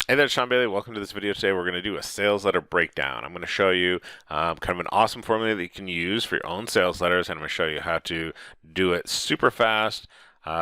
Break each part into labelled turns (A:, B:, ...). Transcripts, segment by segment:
A: Hey there, Shawn Bayley. Welcome to this video. Today we're going to do a sales letter breakdown. I'm going to show you kind of an awesome formula that you can use for your own sales letters, and I'm going to show you how to do it super fast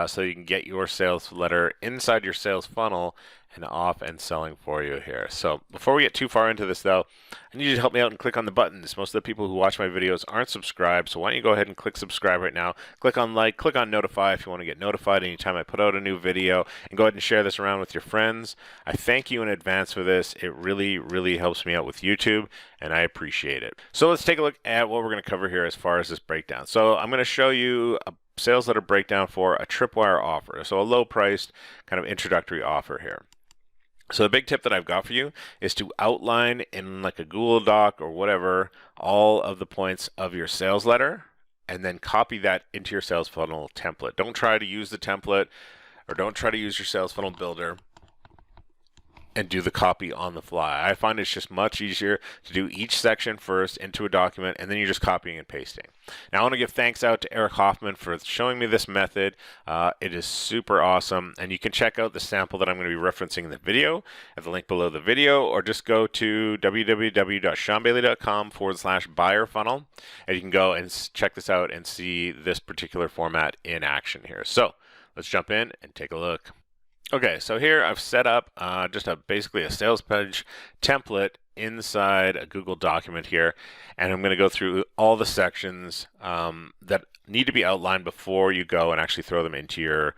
A: so you can get your sales letter inside your sales funnel and off and selling for you here. So before we get too far into this though, I need you to help me out and click on the buttons. Most of the people who watch my videos aren't subscribed, so why don't you go ahead and click subscribe right now. Click on like, click on notify if you want to get notified anytime I put out a new video, and go ahead and share this around with your friends. I thank you in advance for this. It really helps me out with YouTube, and I appreciate it. So let's take a look at what we're going to cover here as far as this breakdown. So I'm going to show you a sales letter breakdown for a Tripwire offer, so a low-priced kind of introductory offer here. So the big tip that I've got for you is to outline in like a Google Doc or whatever all of the points of your sales letter, and then copy that into your sales funnel template. Don't try to use the template, or don't try to use your sales funnel builder and do the copy on the fly. I find it's just much easier to do each section first into a document, and then you're just copying and pasting. Now I want to give thanks out to Eric Hoffman for showing me this method. It is super awesome, and you can check out the sample that I'm going to be referencing in the video at the link below the video, or just go to www.shawnbayley.com/buyer funnel, and you can go and check this out and see this particular format in action here. So let's jump in and take a look. Okay, so here I've set up just basically a sales page template inside a Google document here, and I'm going to go through all the sections that need to be outlined before you go and actually throw them into your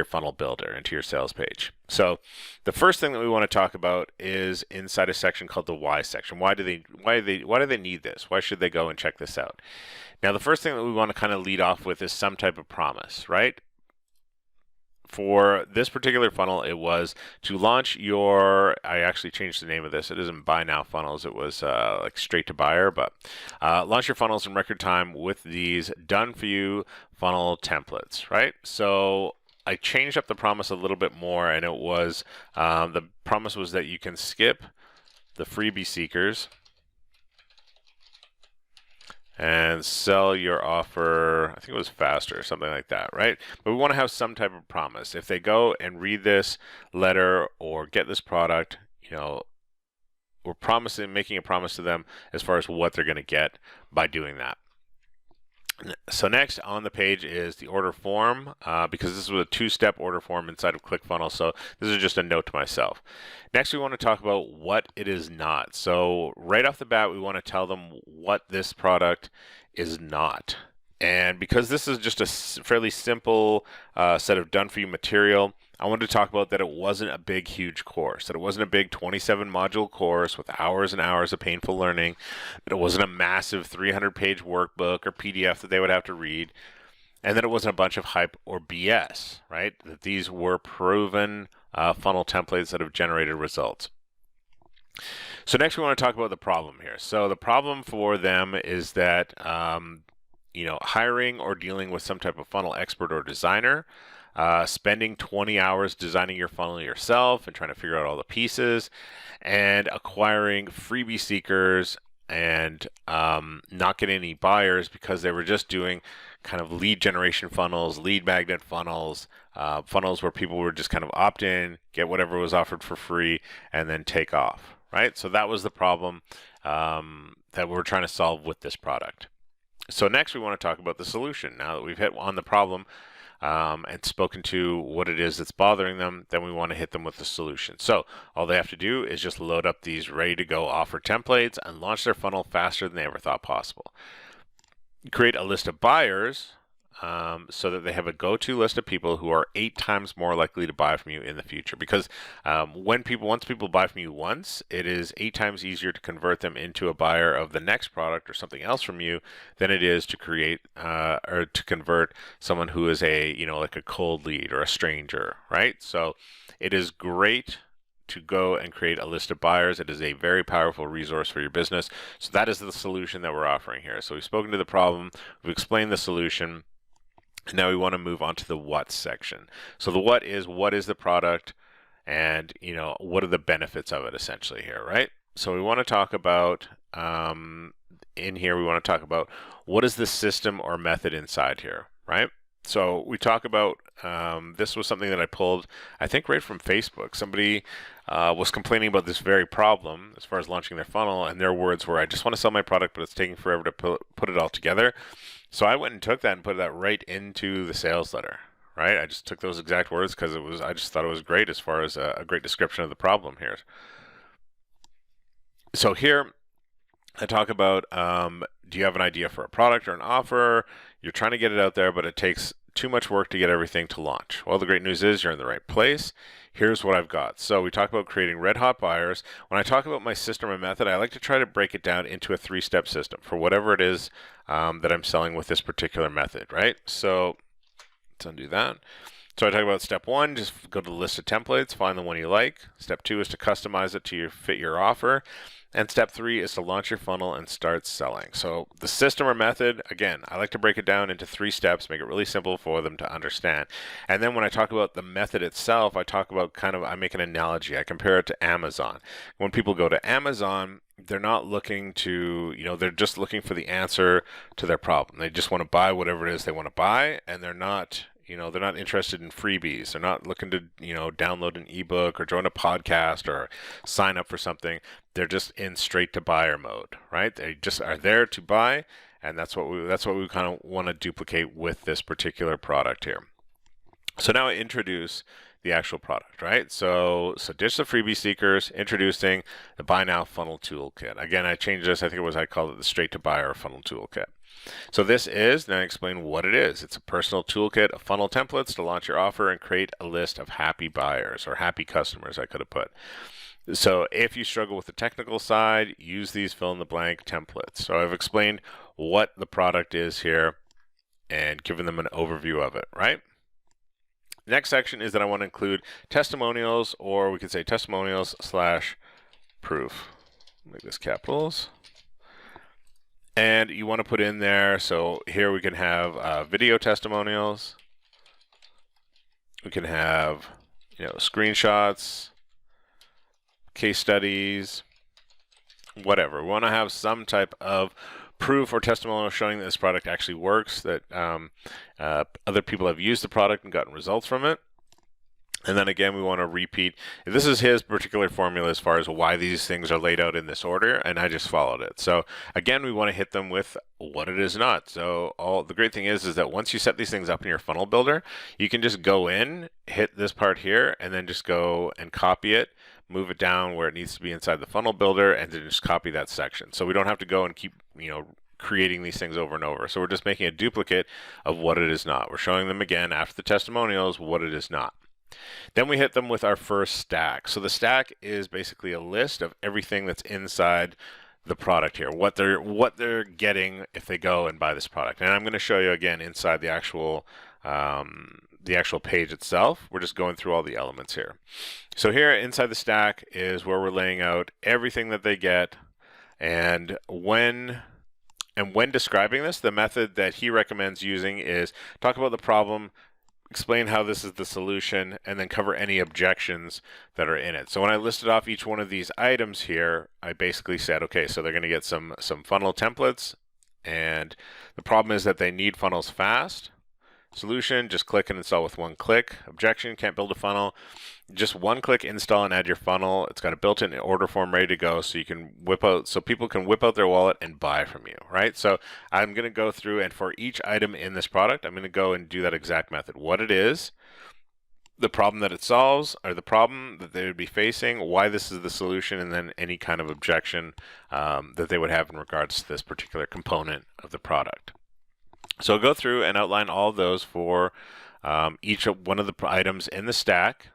A: funnel builder, into your sales page. So the first thing that we want to talk about is inside a section called the why section. Why do they need this? Why should they go and check this out? Now the first thing that we want to kind of lead off with is some type of promise, right? For this particular funnel, it was to launch your, I actually changed the name of this. It isn't buy now funnels. It was like straight to buyer, but launch your funnels in record time with these done for you funnel templates, right? So I changed up the promise a little bit more, and it was, the promise was that you can skip the freebie seekers and sell your offer, I think it was faster or something like that, right? But we want to have some type of promise. If they go and read this letter or get this product, you know, we're making a promise to them as far as what they're going to get by doing that. So next on the page is the order form, because this was a two-step order form inside of ClickFunnels, so this is just a note to myself. Next, we want to talk about what it is not. So right off the bat, we want to tell them what this product is not. And because this is just a fairly simple set of done-for-you material, I wanted to talk about that it wasn't a big, huge course, that it wasn't a big 27-module course with hours and hours of painful learning, that it wasn't a massive 300-page workbook or PDF that they would have to read, and that it wasn't a bunch of hype or BS, right? That these were proven funnel templates that have generated results. So next we want to talk about the problem here. So the problem for them is that hiring or dealing with some type of funnel expert or designer, spending 20 hours designing your funnel yourself and trying to figure out all the pieces, and acquiring freebie seekers and not getting any buyers because they were just doing kind of lead generation funnels, lead magnet funnels, funnels where people were just kind of opt in, get whatever was offered for free, and then take off, right? So that was the problem that we're trying to solve with this product. So next we want to talk about the solution. Now that we've hit on the problem and spoken to what it is that's bothering them, then we want to hit them with the solution. So all they have to do is just load up these ready to go offer templates and launch their funnel faster than they ever thought possible. Create a list of buyers so that they have a go-to list of people who are 8 times more likely to buy from you in the future. Because once people buy from you once, it is 8 times easier to convert them into a buyer of the next product or something else from you than it is to create or to convert someone who is like a cold lead or a stranger, right? So it is great to go and create a list of buyers. It is a very powerful resource for your business. So that is the solution that we're offering here. So we've spoken to the problem, we've explained the solution, and now we want to move on to the what section. So the what is the product, and what are the benefits of it essentially here, right? So we want to talk about in here we want to talk about what is the system or method inside here, right? So we talk about, this was something that I pulled, I think right from Facebook. Somebody was complaining about this very problem as far as launching their funnel, and their words were, "I just want to sell my product, but it's taking forever to put it all together." So I went and took that and put that right into the sales letter. Right, I just took those exact words because I just thought it was great as far as a great description of the problem here. So here I talk about, do you have an idea for a product or an offer? You're trying to get it out there, but it takes too much work to get everything to launch. Well, the great news is you're in the right place. Here's what I've got. So we talk about creating red hot buyers. When I talk about my system or method, I like to try to break it down into a 3-step system for whatever it is that I'm selling with this particular method, right? So let's undo that. So I talk about step 1, just go to the list of templates, find the one you like. Step 2 is to customize it to fit your offer. And step 3 is to launch your funnel and start selling. So the system or method, again, I like to break it down into 3 steps, make it really simple for them to understand. And then when I talk about the method itself, I talk about I make an analogy. I compare it to Amazon. When people go to Amazon, they're not looking to, they're just looking for the answer to their problem. They just want to buy whatever it is they want to buy, and they're not interested in freebies. They're not looking to, download an ebook or join a podcast or sign up for something. They're just in straight to buyer mode, right? They just are there to buy, and that's what we kind of want to duplicate with this particular product here. So now I introduce the actual product, right? So ditch the freebie seekers, introducing the Buy Now Funnel Toolkit. Again, I changed this. I called it the Straight to Buyer Funnel Toolkit. So this is, then I explain what it is. It's a personal toolkit of funnel templates to launch your offer and create a list of happy buyers or happy customers, I could have put. So if you struggle with the technical side, use these fill-in-the-blank templates. So I've explained what the product is here and given them an overview of it, right? Next section is that I want to include testimonials, or we could say testimonials/proof. Make this capitals. And you want to put in there, so here we can have video testimonials. We can have, screenshots, case studies, whatever. We want to have some type of proof or testimonial showing that this product actually works, that other people have used the product and gotten results from it. And then again, we want to repeat. This is his particular formula as far as why these things are laid out in this order, and I just followed it. So again, we want to hit them with what it is not. So the great thing is that once you set these things up in your funnel builder, you can just go in, hit this part here, and then just go and copy it, move it down where it needs to be inside the funnel builder, and then just copy that section. So we don't have to go and keep, creating these things over and over. So we're just making a duplicate of what it is not. We're showing them again after the testimonials what it is not. Then we hit them with our first stack. So the stack is basically a list of everything that's inside the product here, what they're getting if they go and buy this product. And I'm going to show you again inside the actual page itself. We're just going through all the elements here. So here inside the stack is where we're laying out everything that they get, and when describing this, the method that he recommends using is talk about the problem, explain how this is the solution, and then cover any objections that are in it. So when I listed off each one of these items here, I basically said, okay, so they're going to get some funnel templates, and the problem is that they need funnels fast. Solution, just click and install with one click. Objection, can't build a funnel. Just one click, install and add your funnel. It's got a built-in order form ready to go, so people can whip out their wallet and buy from you, right? So I'm going to go through, and for each item in this product, I'm going to go and do that exact method. What it is, the problem that it solves, or the problem that they would be facing, why this is the solution, and then any kind of objection that they would have in regards to this particular component of the product. So I'll go through and outline all of those for each one of the items in the stack,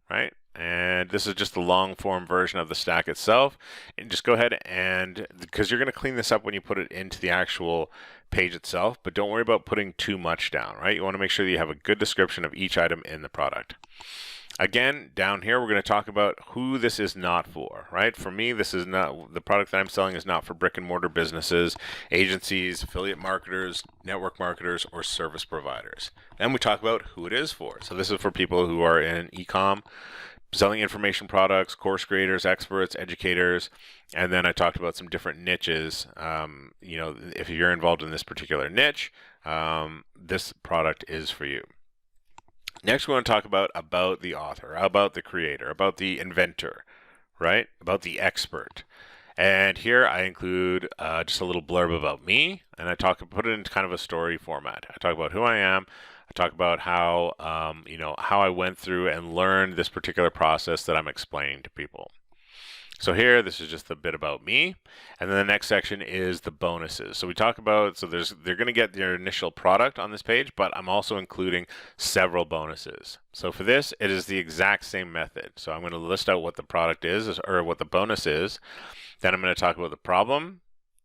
A: right? And this is just the long form version of the stack itself. And just go ahead and, because you're going to clean this up when you put it into the actual page itself, but don't worry about putting too much down, right? You want to make sure that you have a good description of each item in the product. Again, down here, we're going to talk about who this is not for, right? For me, this is not, the product that I'm selling is not for brick and mortar businesses, agencies, affiliate marketers, network marketers, or service providers. Then we talk about who it is for. So this is for people who are in e-com, selling information products, course creators, experts, educators, and then I talked about some different niches. If you're involved in this particular niche, this product is for you. Next, we want to talk about the author, about the creator, about the inventor, right? About the expert. And here I include just a little blurb about me, and I put it into kind of a story format. I talk about who I am. I talk about how how I went through and learned this particular process that I'm explaining to people. So here, this is just a bit about me, and then the next section is the bonuses. So we talk about, they're going to get their initial product on this page, but I'm also including several bonuses. So for this, it is the exact same method. So I'm going to list out what the product is, or what the bonus is. Then I'm going to talk about the problem,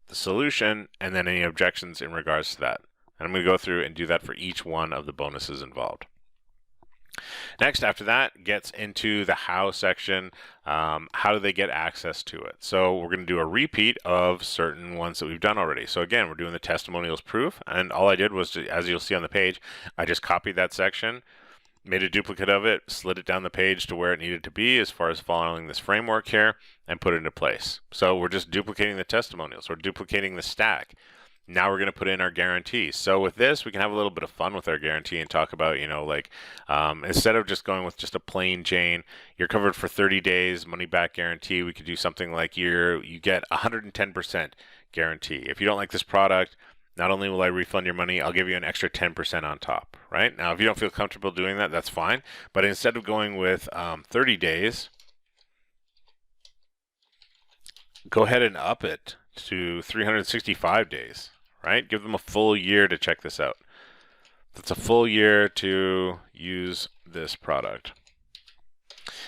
A: the solution, and then any objections in regards to that. And I'm going to go through and do that for each one of the bonuses involved. Next, after that, gets into the how section. How do they get access to it? So we're going to do a repeat of certain ones that we've done already. So again, we're doing the testimonials proof, and all I did was, as you'll see on the page, I just copied that section, made a duplicate of it, slid it down the page to where it needed to be as far as following this framework here, and put it into place. So we're just duplicating the testimonials. We're duplicating the stack. Now we're going to put in our guarantee. So with this, we can have a little bit of fun with our guarantee and talk about, instead of just going with just a plain Jane, you're covered for 30 days, money back guarantee, we could do something like you get 110% guarantee. If you don't like this product, not only will I refund your money, I'll give you an extra 10% on top, right? Now, if you don't feel comfortable doing that, that's fine. But instead of going with 30 days, go ahead and up it to 365 days, right? Give them a full year to check this out. That's a full year to use this product.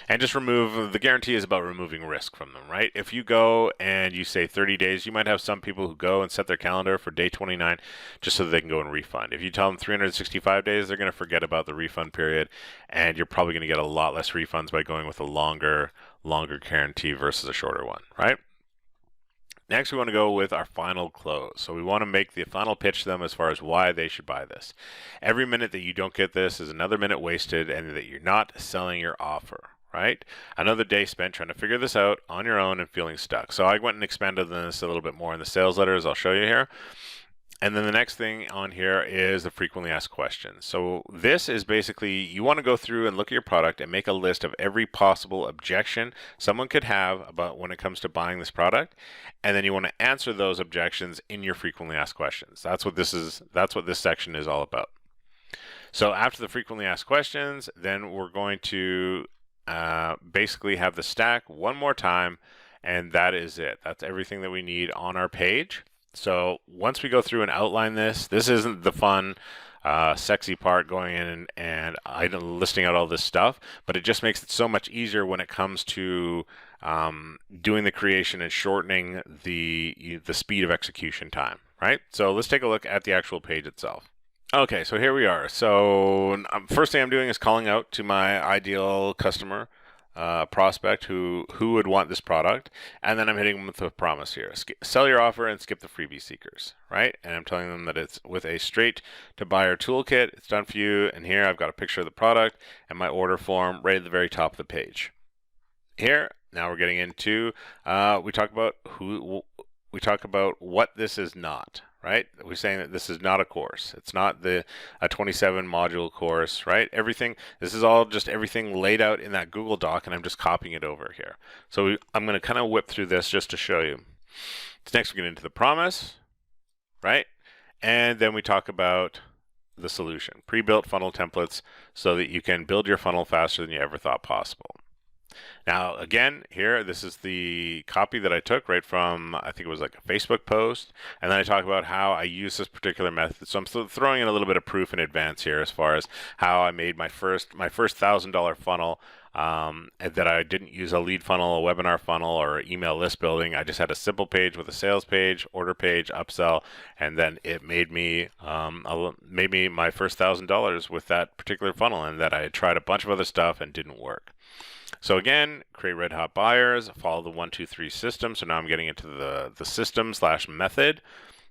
A: And just the guarantee is about removing risk from them, right? If you go and you say 30 days, you might have some people who go and set their calendar for day 29 just so that they can go and refund. If you tell them 365 days, they're going to forget about the refund period, and you're probably going to get a lot less refunds by going with a longer guarantee versus a shorter one, right? Next, we want to go with our final close. So we want to make the final pitch to them as far as why they should buy this. Every minute that you don't get this is another minute wasted, and that you're not selling your offer, right? Another day spent trying to figure this out on your own and feeling stuck. So I went and expanded this a little bit more in the sales letters. I'll show you here. And then the next thing on here is the frequently asked questions. So this is basically, you want to go through and look at your product and make a list of every possible objection someone could have about when it comes to buying this product. And then you want to answer those objections in your frequently asked questions. That's what this section is all about. So after the frequently asked questions, then we're going to basically have the stack one more time, and that is it. That's everything that we need on our page. So once we go through and outline this isn't the fun, sexy part, going in and listing out all this stuff, but it just makes it so much easier when it comes to doing the creation and shortening the speed of execution time, right? So let's take a look at the actual page itself. Okay, so here we are. So first thing I'm doing is calling out to my ideal customer, prospect who would want this product, and then I'm hitting them with a promise here. Sell your offer and skip the freebie seekers, right? And I'm telling them that it's with a straight to buyer toolkit. It's done for you, and here I've got a picture of the product and my order form right at the very top of the page. Here, now we're getting into, we talk about what this is not, right? We're saying that this is not a course. It's not a 27 module course, right? This is all just everything laid out in that Google Doc, and I'm just copying it over here. So I'm going to kind of whip through this just to show you. So next we get into the promise, right? And then we talk about the solution, pre-built funnel templates so that you can build your funnel faster than you ever thought possible. Now, again, here, this is the copy that I took right from, I think it was like a Facebook post, and then I talk about how I use this particular method. So I'm still throwing in a little bit of proof in advance here as far as how I made my first $1,000 funnel, that I didn't use a lead funnel, a webinar funnel, or email list building. I just had a simple page with a sales page, order page, upsell, and then it made me my first $1,000 with that particular funnel, and that I had tried a bunch of other stuff and didn't work. So again, create red hot buyers, follow the 1, 2, 3 system. So now I'm getting into the system/method,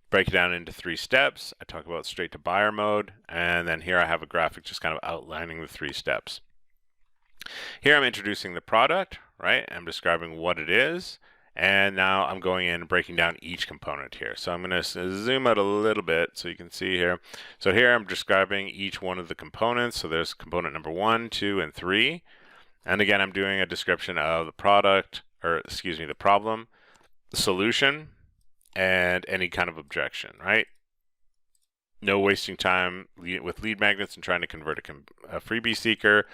A: break it down into 3 steps. I talk about straight to buyer mode, and then here I have a graphic just kind of outlining the 3 steps. Here I'm introducing the product, right? I'm describing what it is, And now I'm going in and breaking down each component here. So I'm going to zoom out a little bit so you can see here. So here I'm describing each one of the components. So there's component number 1, 2, and 3. And again, I'm doing a description of the product, or excuse me, the problem, the solution, and any kind of objection, right? No wasting time with lead magnets and trying to convert a freebie seeker.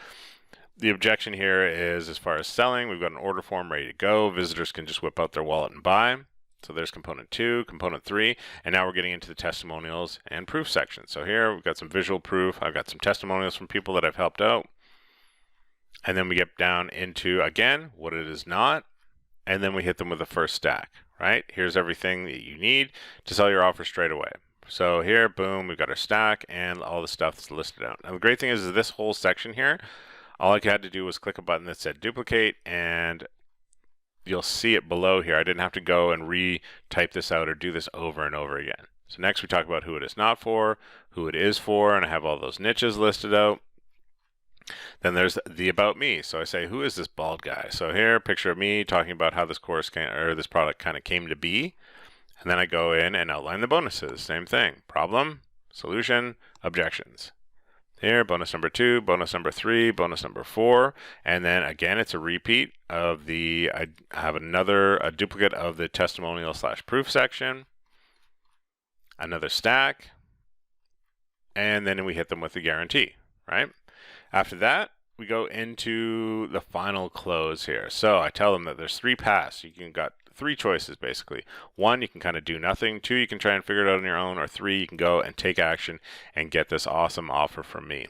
A: The objection here is as far as selling, we've got an order form ready to go. Visitors can just whip out their wallet and buy. So there's component 2, component 3, and now we're getting into the testimonials and proof section. So here we've got some visual proof. I've got some testimonials from people that I've helped out. And then we get down into, again, what it is not, and then we hit them with the first stack, right? Here's everything that you need to sell your offer straight away. So here, boom, we've got our stack and all the stuff that's listed out. Now the great thing is this whole section here, all I had to do was click a button that said duplicate, and you'll see it below here. I didn't have to go and re-type this out or do this over and over again. So next we talk about who it is not for, who it is for, and I have all those niches listed out. Then there's the about me. So I say, who is this bald guy? So here, picture of me talking about how this course or this product kind of came to be. And then I go in and outline the bonuses. Same thing. Problem, solution, objections. Here, bonus number 2, bonus number 3, bonus number 4, and then again, it's a repeat of I have a duplicate of the testimonial / proof section, another stack, and then we hit them with the guarantee, right? After that, we go into the final close here. So I tell them that there's 3 paths. You got 3 choices basically. 1, you can kind of do nothing. 2, you can try and figure it out on your own. Or 3, you can go and take action and get this awesome offer from me.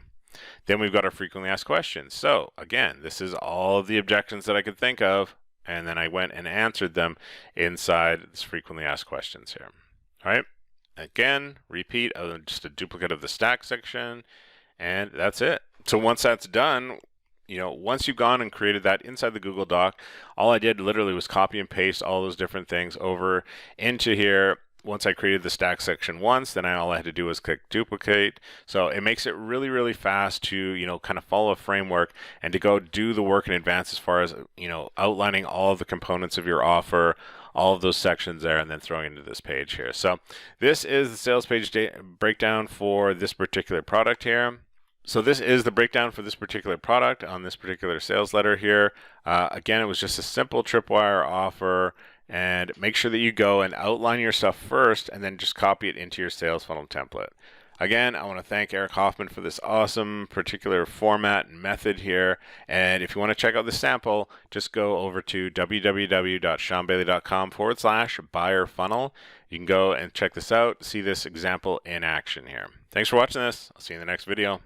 A: Then we've got our frequently asked questions. So again, this is all of the objections that I could think of, and then I went and answered them inside this frequently asked questions here. All right. Again, repeat of just a duplicate of the stack section, and that's it. So once that's done, once you've gone and created that inside the Google Doc, all I did literally was copy and paste all those different things over into here. Once I created the stack section once, then all I had to do was click duplicate. So it makes it really, really fast to, kind of follow a framework and to go do the work in advance as far as, outlining all of the components of your offer, all of those sections there, and then throwing into this page here. So this is the sales page breakdown for this particular product here. So this is the breakdown for this particular product on this particular sales letter here. Again, it was just a simple Tripwire offer, and make sure that you go and outline your stuff first and then just copy it into your sales funnel template. Again, I want to thank Eric Hoffman for this awesome particular format and method here. And if you want to check out the sample, just go over to www.shawnbayley.com/buyer funnel. You can go and check this out, see this example in action here. Thanks for watching this. I'll see you in the next video.